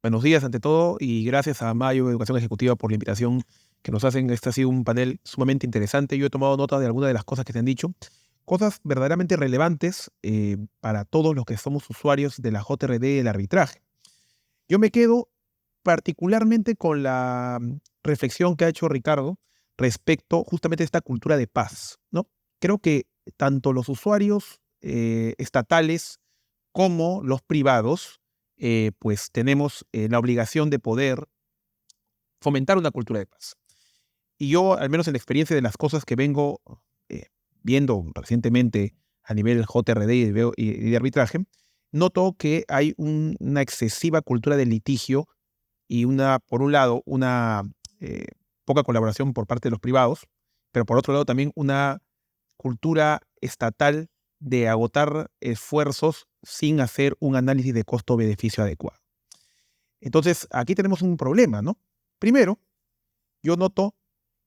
Buenos días ante todo y gracias a Mayo Educación Ejecutiva por la invitación que nos hacen. Este ha sido un panel sumamente interesante. Yo he tomado nota de algunas de las cosas que se han dicho, cosas verdaderamente relevantes para todos los que somos usuarios de la JRD y del arbitraje. Yo me quedo particularmente con la reflexión que ha hecho Ricardo respecto justamente a esta cultura de paz, ¿no? Creo que tanto los usuarios estatales como los privados, pues tenemos la obligación de poder fomentar una cultura de paz. Y yo, al menos en la experiencia de las cosas que vengo eh, viendo recientemente a nivel JRD y de arbitraje, noto que hay una excesiva cultura de litigio y por un lado, una poca colaboración por parte de los privados, pero por otro lado también una cultura estatal de agotar esfuerzos sin hacer un análisis de costo-beneficio adecuado. Entonces, aquí tenemos un problema, ¿no? Primero, yo noto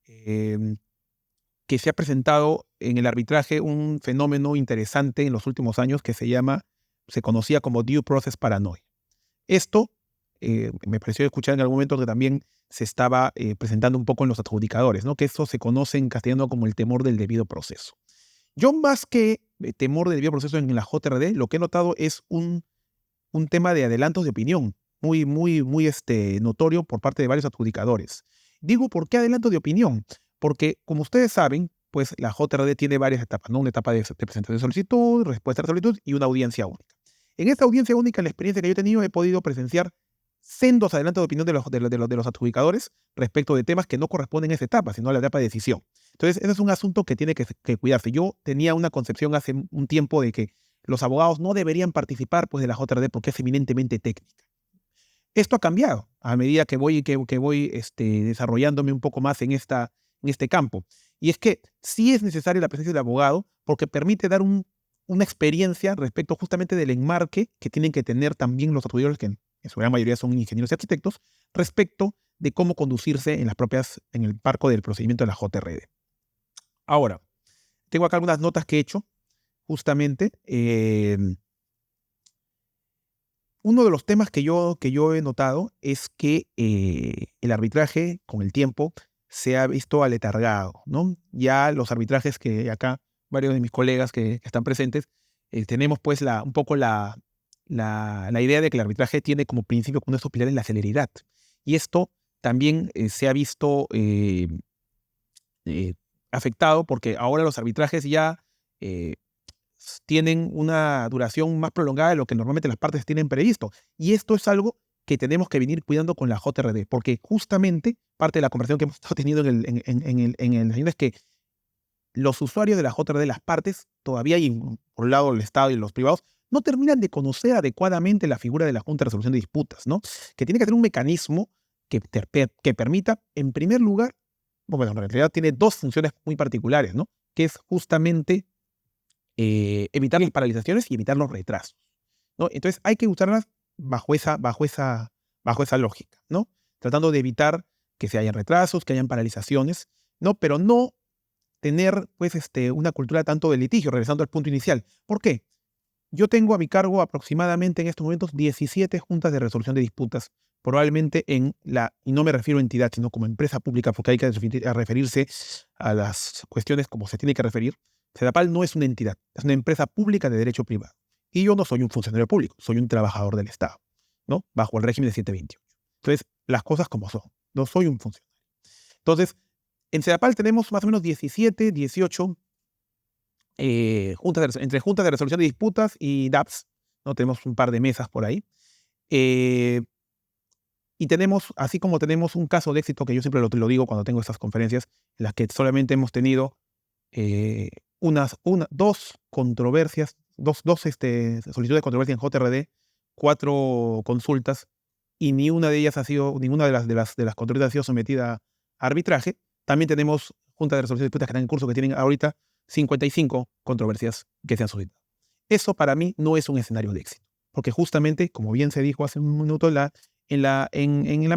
que se ha presentado en el arbitraje un fenómeno interesante en los últimos años que se conocía como due process paranoia. Esto me pareció escuchar en algún momento que también se estaba presentando un poco en los adjudicadores, ¿no? Que eso se conoce en castellano como el temor del debido proceso. Yo, más que temor del debido proceso en la JRD, lo que he notado es un tema de adelantos de opinión muy notorio por parte de varios adjudicadores. Digo, ¿por qué adelanto de opinión? Porque, como ustedes saben, pues la JRD tiene varias etapas, ¿no? Una etapa de presentación de solicitud, respuesta a la solicitud y una audiencia única. En esta audiencia única, la experiencia que yo he tenido, he podido presenciar sendos adelantos de opinión de los adjudicadores respecto de temas que no corresponden a esa etapa, sino a la etapa de decisión. Entonces, ese es un asunto que tiene que cuidarse. Yo tenía una concepción hace un tiempo de que los abogados no deberían participar pues, de la JRD porque es eminentemente técnica. Esto ha cambiado a medida que voy desarrollándome un poco más en este campo. Y es que sí es necesaria la presencia del abogado porque permite dar una experiencia respecto justamente del enmarque que tienen que tener también los adjudicadores, que en su gran mayoría son ingenieros y arquitectos, respecto de cómo conducirse en el marco del procedimiento de la JRD. Ahora, tengo acá algunas notas que he hecho justamente. Uno de los temas que yo he notado es que el arbitraje, con el tiempo, se ha visto aletargado, ¿no? Ya los arbitrajes que acá, varios de mis colegas que están presentes, tenemos pues un poco la idea de que el arbitraje tiene como principio, uno de esos pilares, la celeridad. Y esto también se ha visto eh, afectado porque ahora los arbitrajes ya tienen una duración más prolongada de lo que normalmente las partes tienen previsto. Y esto es algo que tenemos que venir cuidando con la JRD, porque justamente parte de la conversación que hemos estado teniendo en el es que los usuarios de la JRD, las partes, todavía, y por un lado el Estado y los privados, no terminan de conocer adecuadamente la figura de la Junta de Resolución de Disputas, ¿no? Que tiene que tener un mecanismo que permita, en primer lugar, bueno, en realidad tiene dos funciones muy particulares, ¿no? Que es justamente evitar las paralizaciones y evitar los retrasos, ¿no? Entonces hay que usarlas bajo esa lógica, ¿no? Tratando de evitar que se hayan retrasos, que hayan paralizaciones, ¿no? Pero no tener, pues, una cultura tanto de litigio, regresando al punto inicial. ¿Por qué? Yo tengo a mi cargo aproximadamente en estos momentos 17 juntas de resolución de disputas, probablemente y no me refiero a entidad, sino como empresa pública, porque hay que referirse a las cuestiones como se tiene que referir. Sedapal no es una entidad, es una empresa pública de derecho privado. Y yo no soy un funcionario público, soy un trabajador del Estado, ¿no? Bajo el régimen de 728. Entonces, las cosas como son, no soy un funcionario. Entonces, en Sedapal tenemos más o menos 17, 18 entre juntas de resolución de disputas y DAPS, ¿no? Tenemos un par de mesas por ahí. Eh, y tenemos, así como tenemos un caso de éxito, que yo siempre lo digo cuando tengo estas conferencias, en las que solamente hemos tenido eh, dos controversias, dos solicitudes de controversia en JRD, 4 consultas, y ninguna de las controversias ha sido sometida a arbitraje. También tenemos juntas de resolución de disputas que están en curso, que tienen ahorita 55 controversias que se han suscitado. Eso para mí no es un escenario de éxito, porque justamente, como bien se dijo hace un minuto en la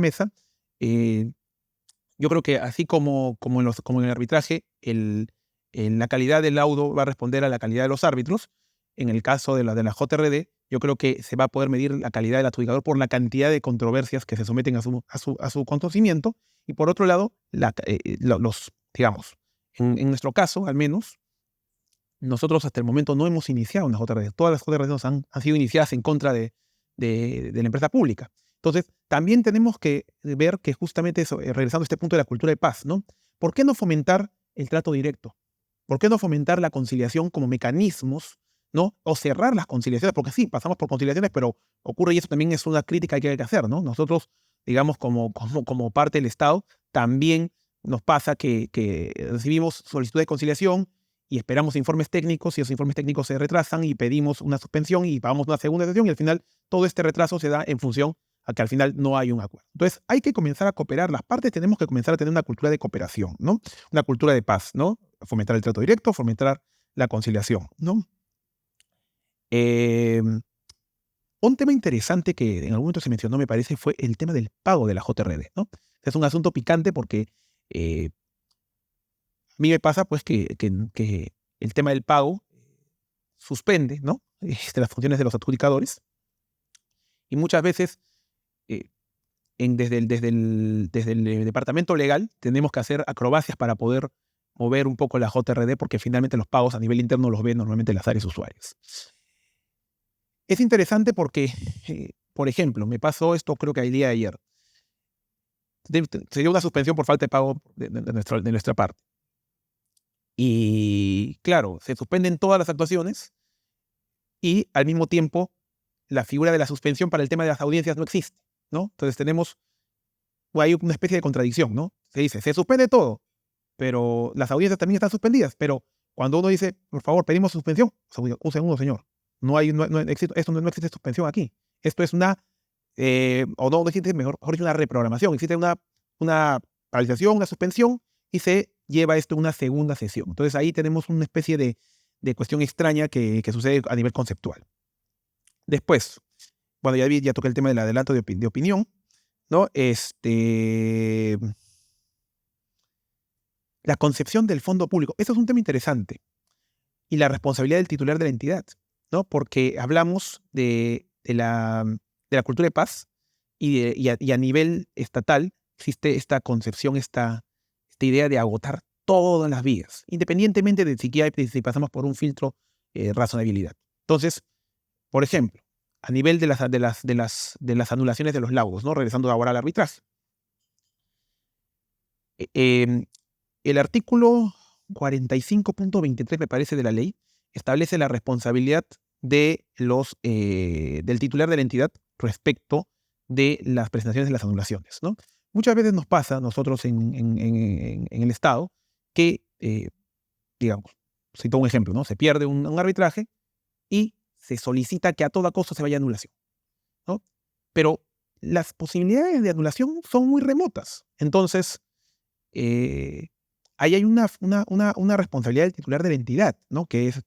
mesa, yo creo que así como en el arbitraje, la calidad del laudo va a responder a la calidad de los árbitros. en el caso de la JRD, yo creo que se va a poder medir la calidad del adjudicador por la cantidad de controversias que se someten a su conocimiento. Y por otro lado, digamos, en nuestro caso, al menos, nosotros hasta el momento no hemos iniciado una JRD. Todas las JRD han sido iniciadas en contra de la empresa pública. Entonces, también tenemos que ver que justamente eso, regresando a este punto de la cultura de paz, ¿no? ¿Por qué no fomentar el trato directo? ¿Por qué no fomentar la conciliación como mecanismos, ¿no? O cerrar las conciliaciones, porque sí, pasamos por conciliaciones, pero ocurre, y eso también es una crítica que hay que hacer, ¿no? Nosotros, digamos, como parte del Estado, también nos pasa que recibimos solicitudes de conciliación y esperamos informes técnicos, y esos informes técnicos se retrasan y pedimos una suspensión y pagamos una segunda sesión, y al final todo este retraso se da en función a que al final no hay un acuerdo. Entonces, hay que comenzar a cooperar. Las partes tenemos que comenzar a tener una cultura de cooperación, ¿no? Una cultura de paz, ¿no? Fomentar el trato directo, fomentar la conciliación, ¿no? Eh, un tema interesante que en algún momento se mencionó, me parece, fue el tema del pago de la JRD, ¿no? Es un asunto picante porque a mí me pasa, pues, que el tema del pago suspende, ¿no? Las funciones de los adjudicadores, y muchas veces eh, desde el departamento legal tenemos que hacer acrobacias para poder mover un poco la JRD, porque finalmente los pagos a nivel interno los ven normalmente las áreas usuarias. Es interesante porque, por ejemplo, me pasó esto creo que el día de ayer. Se dio una suspensión por falta de pago de nuestra parte. Y claro, se suspenden todas las actuaciones y al mismo tiempo la figura de la suspensión para el tema de las audiencias no existe, ¿no? Entonces hay una especie de contradicción, ¿no? Se dice, se suspende todo, pero las audiencias también están suspendidas. Pero cuando uno dice, por favor, pedimos suspensión, un segundo, señor. No existe, no existe suspensión aquí. Esto es no existe, mejor dicho, una reprogramación. Existe una paralización, una suspensión, y se lleva esto a una segunda sesión. Entonces ahí tenemos una especie de cuestión extraña que sucede a nivel conceptual. Después, bueno, ya toqué el tema del adelanto de opinión, ¿no? La concepción del fondo público. Eso es un tema interesante. Y la responsabilidad del titular de la entidad, ¿no? Porque hablamos de la cultura de paz, y a nivel estatal existe esta concepción, esta idea de agotar todas las vías, independientemente de si pasamos por un filtro razonabilidad. Entonces, por ejemplo, a nivel de las anulaciones de los laudos, ¿no? Regresando ahora al arbitraje. El artículo 45.23, me parece, de la ley establece la responsabilidad del titular de la entidad respecto de las presentaciones de las anulaciones, ¿no? Muchas veces nos pasa, nosotros en el Estado, que, digamos, cito un ejemplo, ¿no? Se pierde un arbitraje y se solicita que a toda costa se vaya a anulación, ¿no? Pero las posibilidades de anulación son muy remotas. Entonces, ahí hay una responsabilidad del titular de la entidad, ¿no? Que es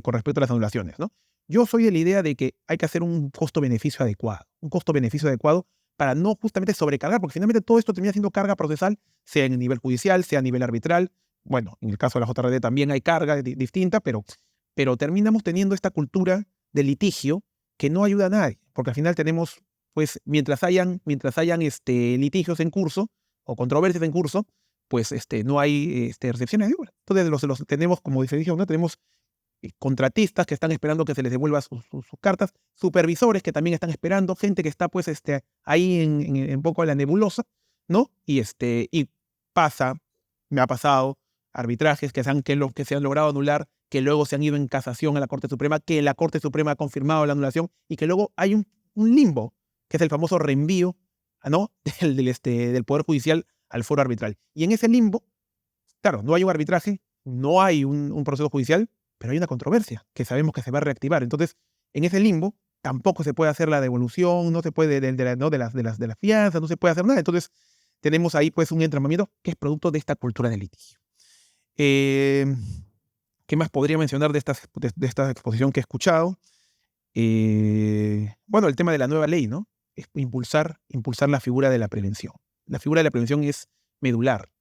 con respecto a las anulaciones, ¿no? Yo soy de la idea de que hay que hacer un costo-beneficio adecuado para no justamente sobrecargar, porque finalmente todo esto termina siendo carga procesal, sea en nivel judicial, sea a nivel arbitral. Bueno, en el caso de la JRD también hay carga distinta, pero terminamos teniendo esta cultura de litigio que no ayuda a nadie, porque al final tenemos, pues, mientras hayan litigios en curso o controversias en curso, pues no hay recepciones de obra. Entonces los tenemos, como dice, ¿no? Tenemos contratistas que están esperando que se les devuelva sus cartas, supervisores que también están esperando, gente que está, pues, ahí en poco de la nebulosa, ¿no? Y me ha pasado arbitrajes que se han logrado anular, que luego se han ido en casación a la Corte Suprema, que la Corte Suprema ha confirmado la anulación, y que luego hay un limbo, que es el famoso reenvío, ¿no? del Poder Judicial al foro arbitral. Y en ese limbo, claro, no hay un arbitraje, no hay un proceso judicial, pero hay una controversia que sabemos que se va a reactivar. Entonces, en ese limbo tampoco se puede hacer la devolución, no se puede de las fianzas, no se puede hacer nada. Entonces, tenemos ahí, pues, un entramamiento que es producto de esta cultura del litigio. ¿Qué más podría mencionar de esta exposición que he escuchado? Bueno, el tema de la nueva ley, ¿no? Es impulsar la figura de la prevención. La figura de la prevención es medular.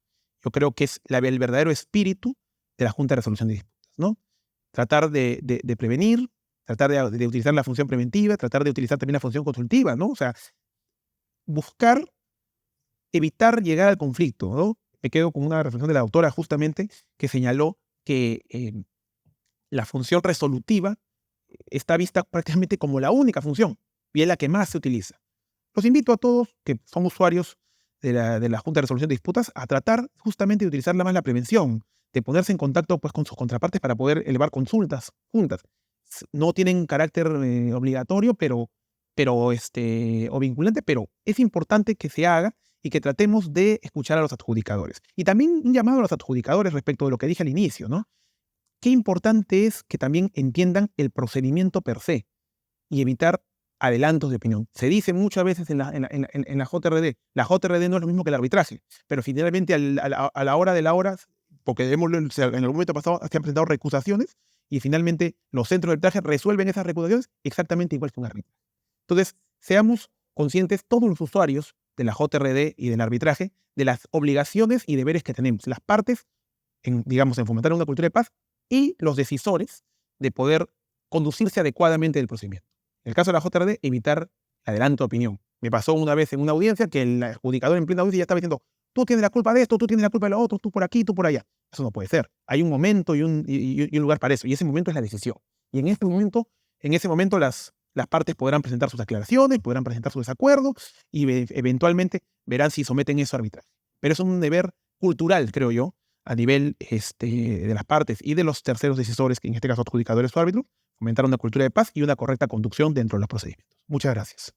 Yo creo que es el verdadero espíritu de la Junta de Resolución de Disputas, ¿no? Tratar de prevenir, tratar de utilizar la función preventiva, tratar de utilizar también la función consultiva, ¿no? O sea, buscar evitar llegar al conflicto, ¿no? Me quedo con una reflexión de la autora justamente que señaló que la función resolutiva está vista prácticamente como la única función y es la que más se utiliza. Los invito a todos que son usuarios de la Junta de Resolución de Disputas a tratar justamente de utilizar más la prevención, de ponerse en contacto pues, con sus contrapartes para poder elevar consultas juntas. No tienen carácter obligatorio o vinculante, pero es importante que se haga y que tratemos de escuchar a los adjudicadores. Y también un llamado a los adjudicadores respecto de lo que dije al inicio, ¿no? Qué importante es que también entiendan el procedimiento per se y evitar adelantos de opinión. Se dice muchas veces en la JRD, la JRD no es lo mismo que el arbitraje, pero finalmente a la hora de la hora, porque en el momento pasado se han presentado recusaciones y finalmente los centros de arbitraje resuelven esas recusaciones exactamente igual que un árbitro. Entonces, seamos conscientes todos los usuarios de la JRD y del arbitraje de las obligaciones y deberes que tenemos, las partes, digamos, en fomentar una cultura de paz y los decisores de poder conducirse adecuadamente del procedimiento. En el caso de la JRD, evitar adelanto de opinión. Me pasó una vez en una audiencia que el adjudicador en plena audiencia ya estaba diciendo, tú tienes la culpa de esto, tú tienes la culpa de lo otro, tú por aquí, tú por allá. Eso no puede ser. Hay un momento y un lugar para eso. Y ese momento es la decisión. Y en ese momento las partes podrán presentar sus aclaraciones, podrán presentar sus desacuerdos y eventualmente verán si someten eso a arbitraje. Pero es un deber cultural, creo yo, a nivel de las partes y de los terceros decisores, que en este caso adjudicadores o árbitros, fomentar una cultura de paz y una correcta conducción dentro de los procedimientos. Muchas gracias.